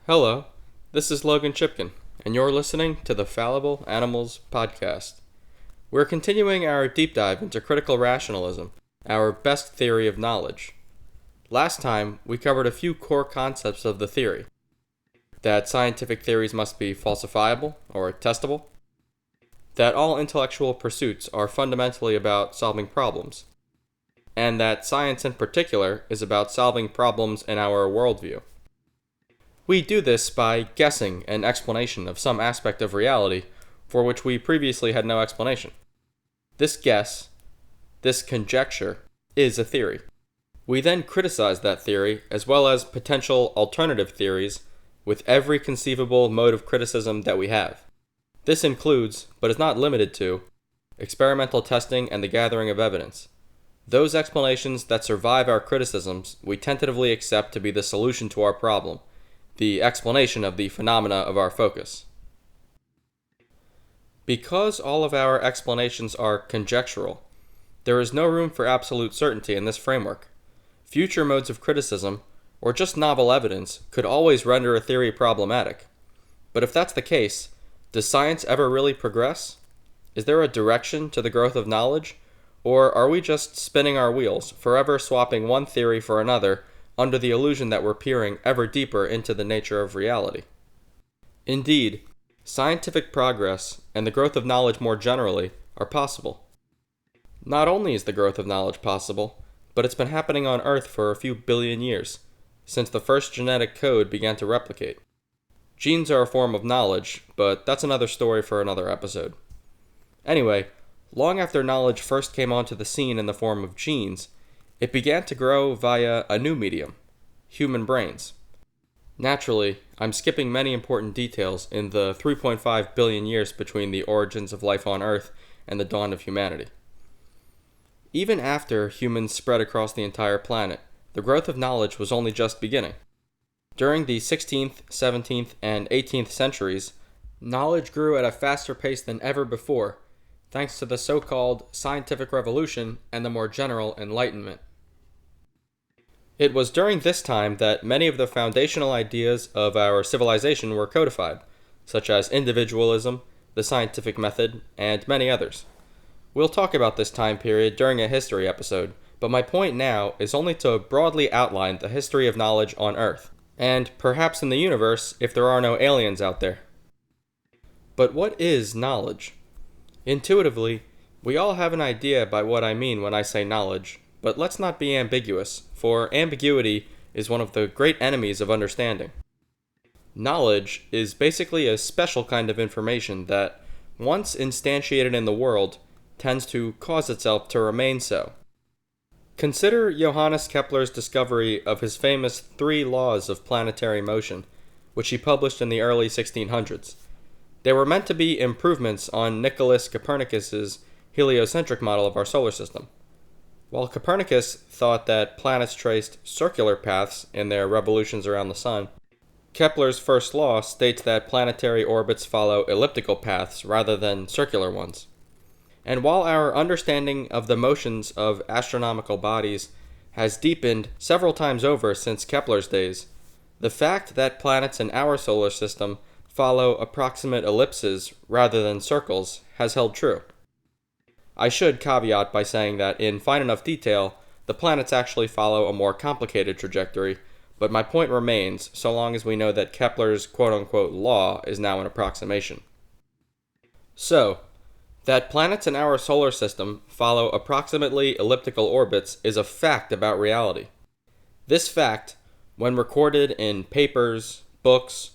Hello, this is Logan Chipkin, and you're listening to the Fallible Animals podcast. We're continuing our deep dive into critical rationalism, our best theory of knowledge. Last time, we covered a few core concepts of the theory. That scientific theories must be falsifiable or testable. That all intellectual pursuits are fundamentally about solving problems. And that science in particular is about solving problems in our worldview. We do this by guessing an explanation of some aspect of reality for which we previously had no explanation. This guess, this conjecture, is a theory. We then criticize that theory as well as potential alternative theories with every conceivable mode of criticism that we have. This includes, but is not limited to, experimental testing and the gathering of evidence. Those explanations that survive our criticisms we tentatively accept to be the solution to our problem, the explanation of the phenomena of our focus. Because all of our explanations are conjectural, there is no room for absolute certainty in this framework. Future modes of criticism, or just novel evidence, could always render a theory problematic. But if that's the case, does science ever really progress? Is there a direction to the growth of knowledge? Or are we just spinning our wheels, forever swapping one theory for another, under the illusion that we're peering ever deeper into the nature of reality? Indeed, scientific progress and the growth of knowledge more generally are possible. Not only is the growth of knowledge possible, but it's been happening on Earth for a few billion years, since the first genetic code began to replicate. Genes are a form of knowledge, but that's another story for another episode. Anyway, long after knowledge first came onto the scene in the form of genes, it began to grow via a new medium, human brains. Naturally, I'm skipping many important details in the 3.5 billion years between the origins of life on Earth and the dawn of humanity. Even after humans spread across the entire planet, the growth of knowledge was only just beginning. During the 16th, 17th, and 18th centuries, knowledge grew at a faster pace than ever before, thanks to the so-called scientific revolution and the more general Enlightenment. It was during this time that many of the foundational ideas of our civilization were codified, such as individualism, the scientific method, and many others. We'll talk about this time period during a history episode, but my point now is only to broadly outline the history of knowledge on Earth, and perhaps in the universe if there are no aliens out there. But what is knowledge? Intuitively, we all have an idea by what I mean when I say knowledge, but let's not be ambiguous, for ambiguity is one of the great enemies of understanding. Knowledge is basically a special kind of information that, once instantiated in the world, tends to cause itself to remain so. Consider Johannes Kepler's discovery of his famous 3 laws of planetary motion, which he published in the early 1600s. They were meant to be improvements on Nicholas Copernicus's heliocentric model of our solar system. While Copernicus thought that planets traced circular paths in their revolutions around the sun, Kepler's first law states that planetary orbits follow elliptical paths rather than circular ones. And while our understanding of the motions of astronomical bodies has deepened several times over since Kepler's days, the fact that planets in our solar system follow approximate ellipses rather than circles has held true. I should caveat by saying that in fine enough detail, the planets actually follow a more complicated trajectory, but my point remains so long as we know that Kepler's quote-unquote law is now an approximation. So, that planets in our solar system follow approximately elliptical orbits is a fact about reality. This fact, when recorded in papers, books,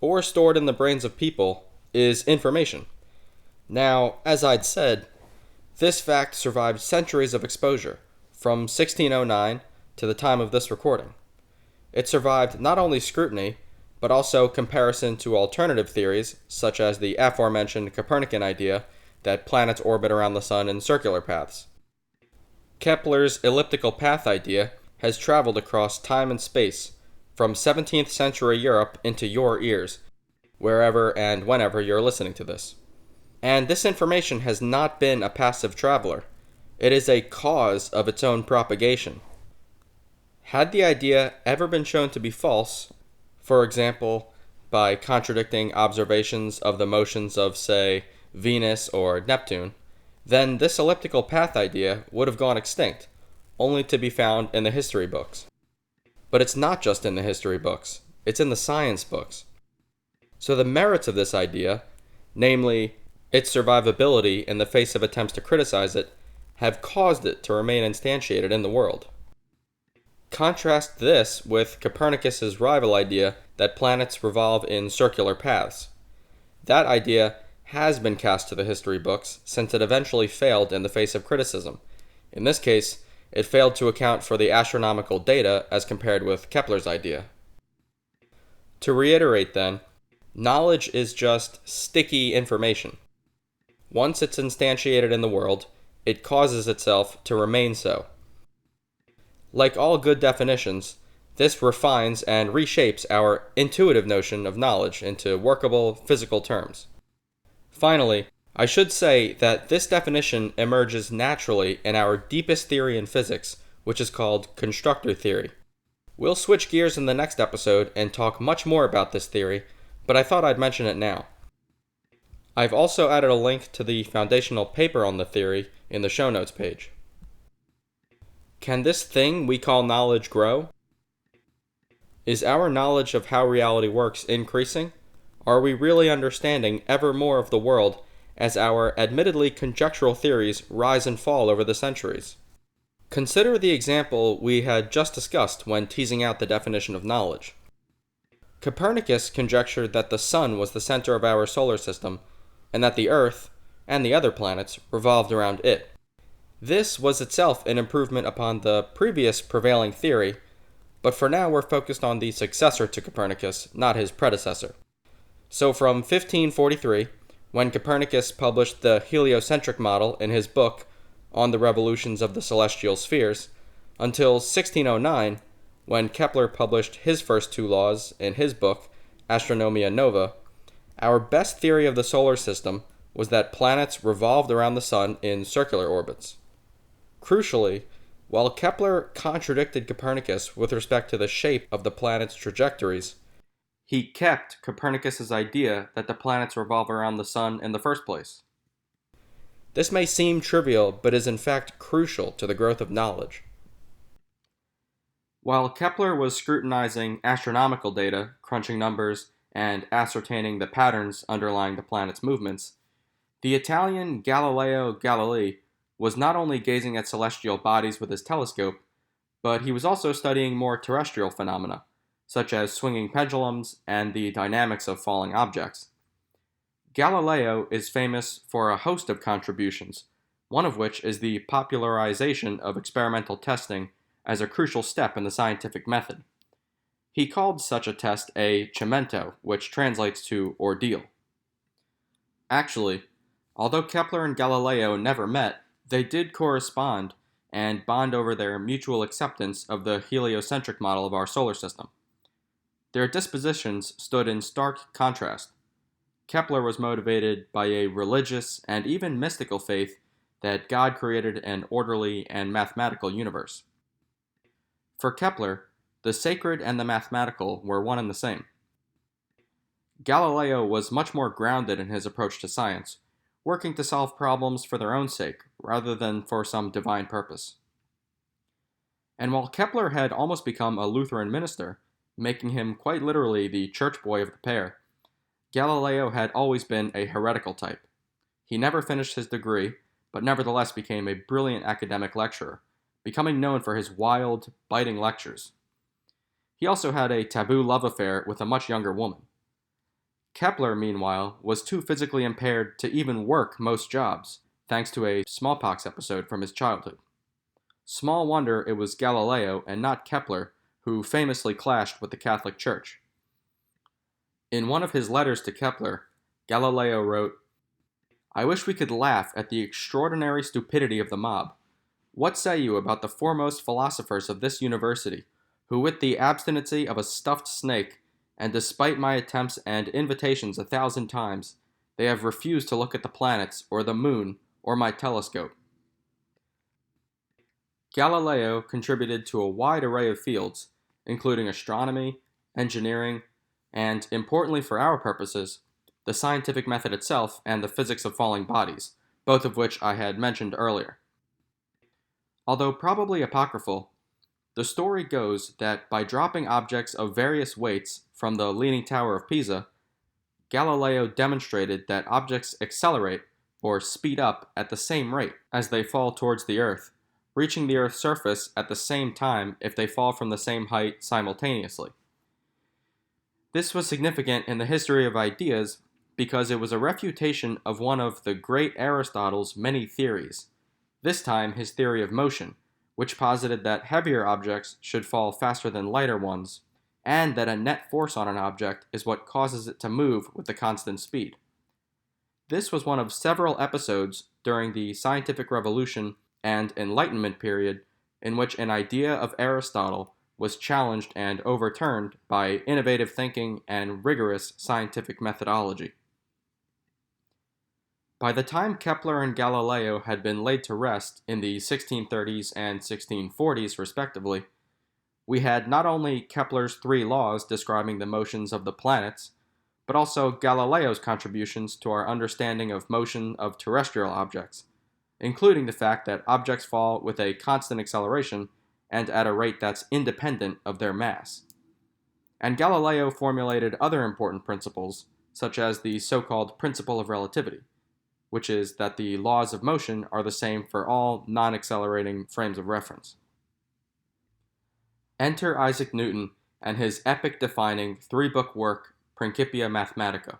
or stored in the brains of people, is information. Now, as I'd said, this fact survived centuries of exposure, from 1609 to the time of this recording. It survived not only scrutiny, but also comparison to alternative theories, such as the aforementioned Copernican idea that planets orbit around the sun in circular paths. Kepler's elliptical path idea has traveled across time and space, from 17th century Europe into your ears, wherever and whenever you're listening to this. And this information has not been a passive traveler. It is a cause of its own propagation. Had the idea ever been shown to be false, for example, by contradicting observations of the motions of, say, Venus or Neptune, then this elliptical path idea would have gone extinct, only to be found in the history books. But it's not just in the history books, it's in the science books. So the merits of this idea, namely its survivability in the face of attempts to criticize it, have caused it to remain instantiated in the world. Contrast this with Copernicus's rival idea that planets revolve in circular paths. That idea has been cast to the history books since it eventually failed in the face of criticism. In this case, it failed to account for the astronomical data as compared with Kepler's idea. To reiterate then, knowledge is just sticky information. Once it's instantiated in the world, it causes itself to remain so. Like all good definitions, this refines and reshapes our intuitive notion of knowledge into workable physical terms. Finally, I should say that this definition emerges naturally in our deepest theory in physics, which is called constructor theory. We'll switch gears in the next episode and talk much more about this theory, but I thought I'd mention it now. I've also added a link to the foundational paper on the theory in the show notes page. Can this thing we call knowledge grow? Is our knowledge of how reality works increasing? Are we really understanding ever more of the world as our admittedly conjectural theories rise and fall over the centuries? Consider the example we had just discussed when teasing out the definition of knowledge. Copernicus conjectured that the Sun was the center of our solar system, and that the Earth, and the other planets, revolved around it. This was itself an improvement upon the previous prevailing theory, but for now we're focused on the successor to Copernicus, not his predecessor. So from 1543, when Copernicus published the heliocentric model in his book On the Revolutions of the Celestial Spheres, until 1609, when Kepler published his first two laws in his book Astronomia Nova, our best theory of the solar system was that planets revolved around the Sun in circular orbits. Crucially, while Kepler contradicted Copernicus with respect to the shape of the planets' trajectories, he kept Copernicus's idea that the planets revolve around the Sun in the first place. This may seem trivial, but is in fact crucial to the growth of knowledge. While Kepler was scrutinizing astronomical data, crunching numbers, and ascertaining the patterns underlying the planet's movements, the Italian Galileo Galilei was not only gazing at celestial bodies with his telescope, but he was also studying more terrestrial phenomena, such as swinging pendulums and the dynamics of falling objects. Galileo is famous for a host of contributions, one of which is the popularization of experimental testing as a crucial step in the scientific method. He called such a test a cimento, which translates to ordeal. Actually, although Kepler and Galileo never met, they did correspond and bond over their mutual acceptance of the heliocentric model of our solar system. Their dispositions stood in stark contrast. Kepler was motivated by a religious and even mystical faith that God created an orderly and mathematical universe. For Kepler, the sacred and the mathematical were one and the same. Galileo was much more grounded in his approach to science, working to solve problems for their own sake rather than for some divine purpose. And while Kepler had almost become a Lutheran minister, making him quite literally the church boy of the pair, Galileo had always been a heretical type. He never finished his degree, but nevertheless became a brilliant academic lecturer, becoming known for his wild, biting lectures. He also had a taboo love affair with a much younger woman. Kepler, meanwhile, was too physically impaired to even work most jobs, thanks to a smallpox episode from his childhood. Small wonder it was Galileo and not Kepler who famously clashed with the Catholic Church. In one of his letters to Kepler, Galileo wrote, "I wish we could laugh at the extraordinary stupidity of the mob. What say you about the foremost philosophers of this university, who with the obstinacy of a stuffed snake, and despite my attempts and invitations 1,000 times, they have refused to look at the planets, or the moon, or my telescope?" Galileo contributed to a wide array of fields, including astronomy, engineering, and, importantly for our purposes, the scientific method itself and the physics of falling bodies, both of which I had mentioned earlier. Although probably apocryphal, the story goes that by dropping objects of various weights from the Leaning Tower of Pisa, Galileo demonstrated that objects accelerate or speed up at the same rate as they fall towards the Earth, reaching the Earth's surface at the same time if they fall from the same height simultaneously. This was significant in the history of ideas because it was a refutation of one of the great Aristotle's many theories, this time his theory of motion, which posited that heavier objects should fall faster than lighter ones, and that a net force on an object is what causes it to move with a constant speed. This was one of several episodes during the Scientific Revolution and Enlightenment period in which an idea of Aristotle was challenged and overturned by innovative thinking and rigorous scientific methodology. By the time Kepler and Galileo had been laid to rest in the 1630s and 1640s respectively, we had not only Kepler's 3 laws describing the motions of the planets, but also Galileo's contributions to our understanding of motion of terrestrial objects, including the fact that objects fall with a constant acceleration and at a rate that's independent of their mass. And Galileo formulated other important principles, such as the so-called principle of relativity, which is that the laws of motion are the same for all non-accelerating frames of reference. Enter Isaac Newton and his epoch-defining 3-book work, Principia Mathematica.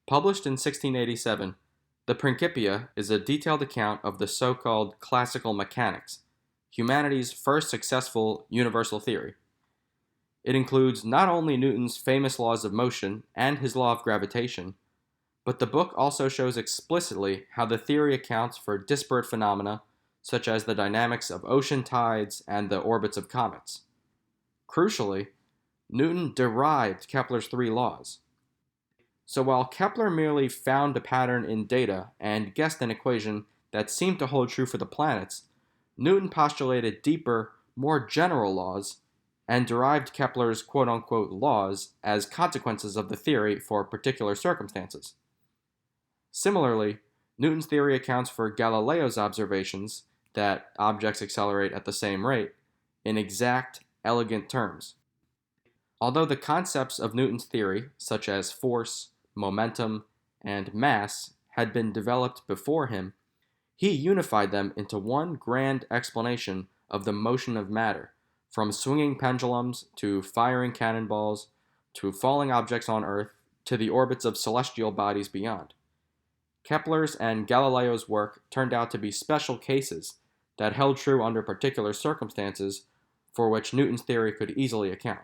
Published in 1687, the Principia is a detailed account of the so-called classical mechanics, humanity's first successful universal theory. It includes not only Newton's famous laws of motion and his law of gravitation, but the book also shows explicitly how the theory accounts for disparate phenomena such as the dynamics of ocean tides and the orbits of comets. Crucially, Newton derived Kepler's 3 laws. So while Kepler merely found a pattern in data and guessed an equation that seemed to hold true for the planets, Newton postulated deeper, more general laws and derived Kepler's quote-unquote laws as consequences of the theory for particular circumstances. Similarly, Newton's theory accounts for Galileo's observations that objects accelerate at the same rate in exact, elegant terms. Although the concepts of Newton's theory, such as force, momentum, and mass, had been developed before him, he unified them into one grand explanation of the motion of matter, from swinging pendulums to firing cannonballs to falling objects on Earth to the orbits of celestial bodies beyond. Kepler's and Galileo's work turned out to be special cases that held true under particular circumstances for which Newton's theory could easily account.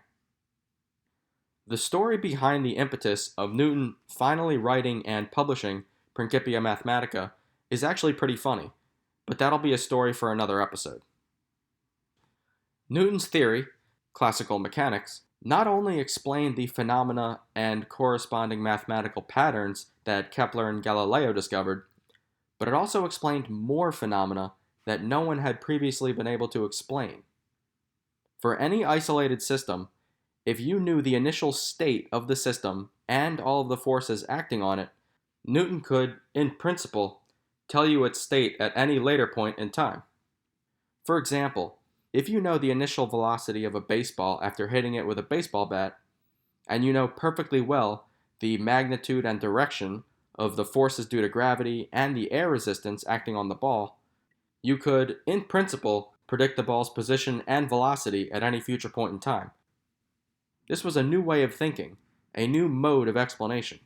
The story behind the impetus of Newton finally writing and publishing Principia Mathematica is actually pretty funny, but that'll be a story for another episode. Newton's theory, classical mechanics, not only explained the phenomena and corresponding mathematical patterns that Kepler and Galileo discovered, but it also explained more phenomena that no one had previously been able to explain. For any isolated system, if you knew the initial state of the system and all of the forces acting on it, Newton could, in principle, tell you its state at any later point in time. For example, if you know the initial velocity of a baseball after hitting it with a baseball bat, and you know perfectly well the magnitude and direction of the forces due to gravity and the air resistance acting on the ball, you could, in principle, predict the ball's position and velocity at any future point in time. This was a new way of thinking, a new mode of explanation.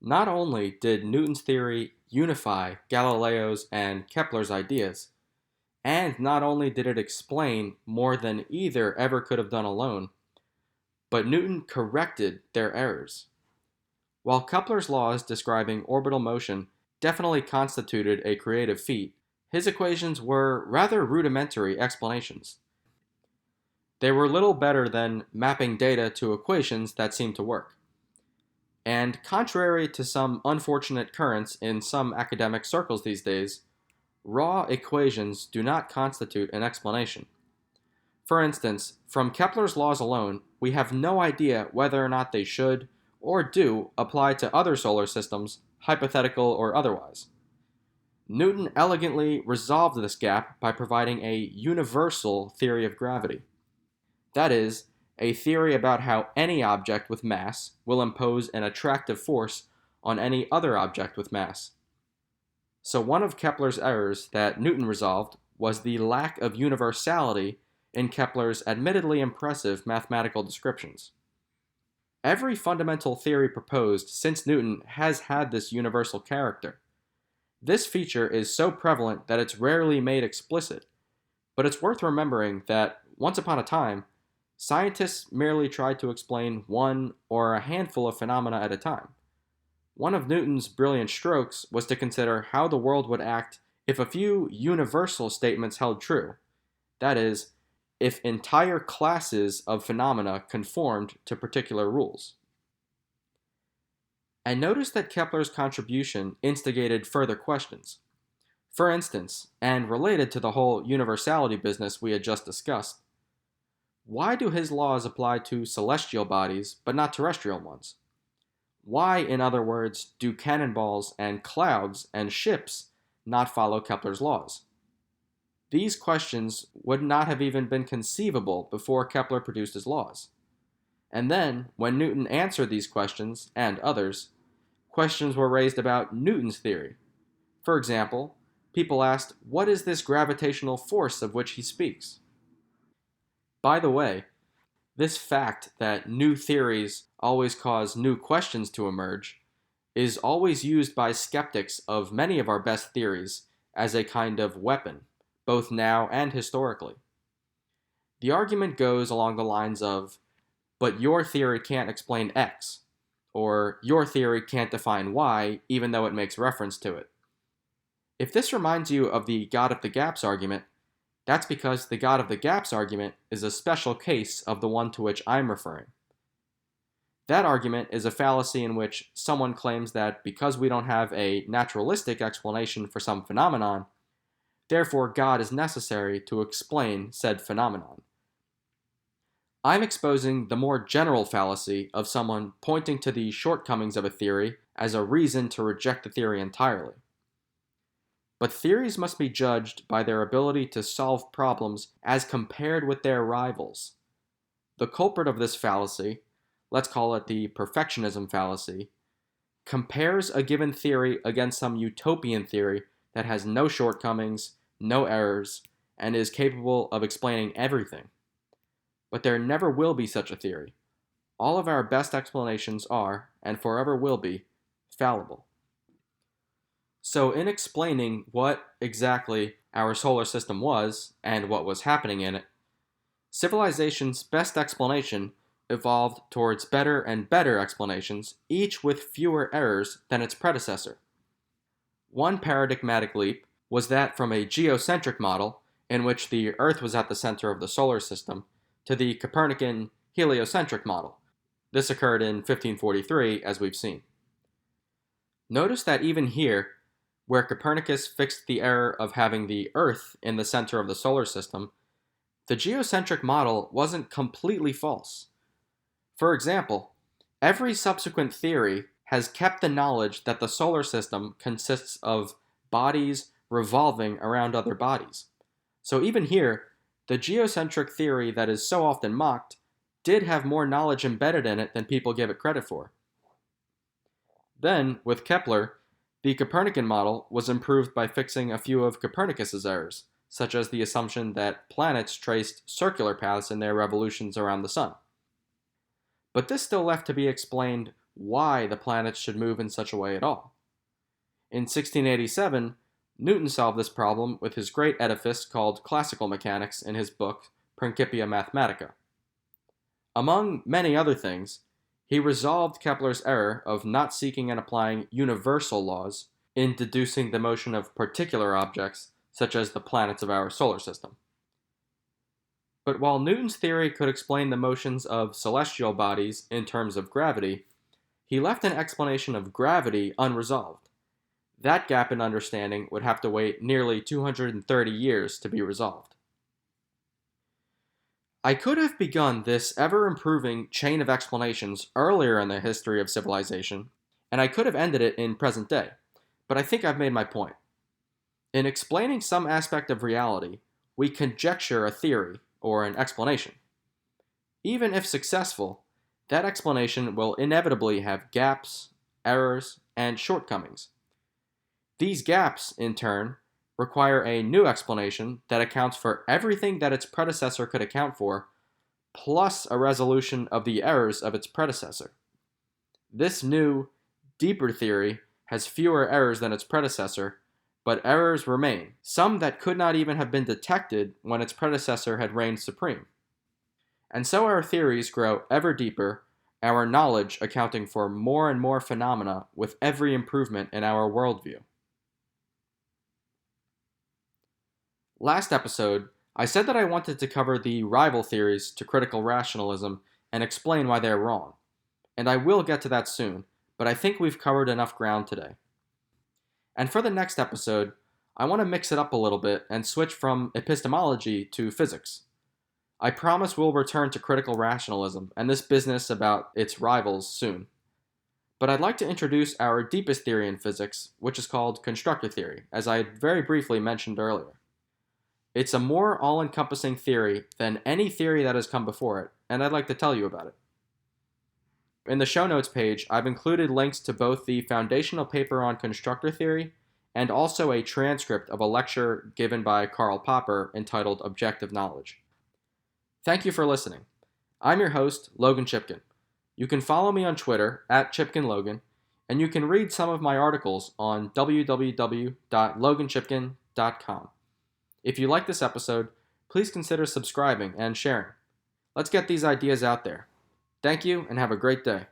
Not only did Newton's theory unify Galileo's and Kepler's ideas, and not only did it explain more than either ever could have done alone, but Newton corrected their errors. While Kepler's laws describing orbital motion definitely constituted a creative feat, his equations were rather rudimentary explanations. They were little better than mapping data to equations that seemed to work. And contrary to some unfortunate currents in some academic circles these days, raw equations do not constitute an explanation. For instance, from Kepler's laws alone, we have no idea whether or not they should or do apply to other solar systems, hypothetical or otherwise. Newton elegantly resolved this gap by providing a universal theory of gravity. That is, a theory about how any object with mass will impose an attractive force on any other object with mass. So one of Kepler's errors that Newton resolved was the lack of universality in Kepler's admittedly impressive mathematical descriptions. Every fundamental theory proposed since Newton has had this universal character. This feature is so prevalent that it's rarely made explicit, but it's worth remembering that, once upon a time, scientists merely tried to explain one or a handful of phenomena at a time. One of Newton's brilliant strokes was to consider how the world would act if a few universal statements held true. That is, if entire classes of phenomena conformed to particular rules. And notice that Kepler's contribution instigated further questions. For instance, and related to the whole universality business we had just discussed, why do his laws apply to celestial bodies but not terrestrial ones? Why, in other words, do cannonballs and clouds and ships not follow Kepler's laws? These questions would not have even been conceivable before Kepler produced his laws. And then, when Newton answered these questions, and others, questions were raised about Newton's theory. For example, people asked, what is this gravitational force of which he speaks? By the way, this fact that new theories always cause new questions to emerge is always used by skeptics of many of our best theories as a kind of weapon, both now and historically. The argument goes along the lines of, but your theory can't explain X, or your theory can't define Y even though it makes reference to it. If this reminds you of the God of the Gaps argument, that's because the God of the Gaps argument is a special case of the one to which I'm referring. That argument is a fallacy in which someone claims that because we don't have a naturalistic explanation for some phenomenon, therefore God is necessary to explain said phenomenon. I'm exposing the more general fallacy of someone pointing to the shortcomings of a theory as a reason to reject the theory entirely. But theories must be judged by their ability to solve problems as compared with their rivals. The culprit of this fallacy, let's call it the perfectionism fallacy, compares a given theory against some utopian theory that has no shortcomings, no errors, and is capable of explaining everything. But there never will be such a theory. All of our best explanations are, and forever will be, fallible. So in explaining what exactly our solar system was and what was happening in it, civilization's best explanation evolved towards better and better explanations, each with fewer errors than its predecessor. One paradigmatic leap was that from a geocentric model, in which the Earth was at the center of the solar system, to the Copernican heliocentric model. This occurred in 1543, as we've seen. Notice that even here, where Copernicus fixed the error of having the Earth in the center of the solar system, the geocentric model wasn't completely false. For example, every subsequent theory has kept the knowledge that the solar system consists of bodies revolving around other bodies. So even here, the geocentric theory that is so often mocked did have more knowledge embedded in it than people give it credit for. Then, with Kepler, the Copernican model was improved by fixing a few of Copernicus's errors, such as the assumption that planets traced circular paths in their revolutions around the sun. But this still left to be explained why the planets should move in such a way at all. In 1687, Newton solved this problem with his great edifice called classical mechanics in his book Principia Mathematica. Among many other things, he resolved Kepler's error of not seeking and applying universal laws in deducing the motion of particular objects, such as the planets of our solar system. But while Newton's theory could explain the motions of celestial bodies in terms of gravity, he left an explanation of gravity unresolved. That gap in understanding would have to wait nearly 230 years to be resolved. I could have begun this ever-improving chain of explanations earlier in the history of civilization, and I could have ended it in present day, but I think I've made my point. In explaining some aspect of reality, we conjecture a theory or an explanation. Even if successful, that explanation will inevitably have gaps, errors, and shortcomings. These gaps, in turn, require a new explanation that accounts for everything that its predecessor could account for, plus a resolution of the errors of its predecessor. This new, deeper theory has fewer errors than its predecessor, but errors remain, some that could not even have been detected when its predecessor had reigned supreme. And so our theories grow ever deeper, our knowledge accounting for more and more phenomena with every improvement in our worldview. Last episode, I said that I wanted to cover the rival theories to critical rationalism and explain why they're wrong. And I will get to that soon, but I think we've covered enough ground today. And for the next episode, I want to mix it up a little bit and switch from epistemology to physics. I promise we'll return to critical rationalism and this business about its rivals soon. But I'd like to introduce our deepest theory in physics, which is called constructor theory, as I very briefly mentioned earlier. It's a more all-encompassing theory than any theory that has come before it, and I'd like to tell you about it. In the show notes page, I've included links to both the foundational paper on constructor theory and also a transcript of a lecture given by Karl Popper entitled Objective Knowledge. Thank you for listening. I'm your host, Logan Chipkin. You can follow me on Twitter, @ChipkinLogan, and you can read some of my articles on www.loganchipkin.com. If you like this episode, please consider subscribing and sharing. Let's get these ideas out there. Thank you and have a great day.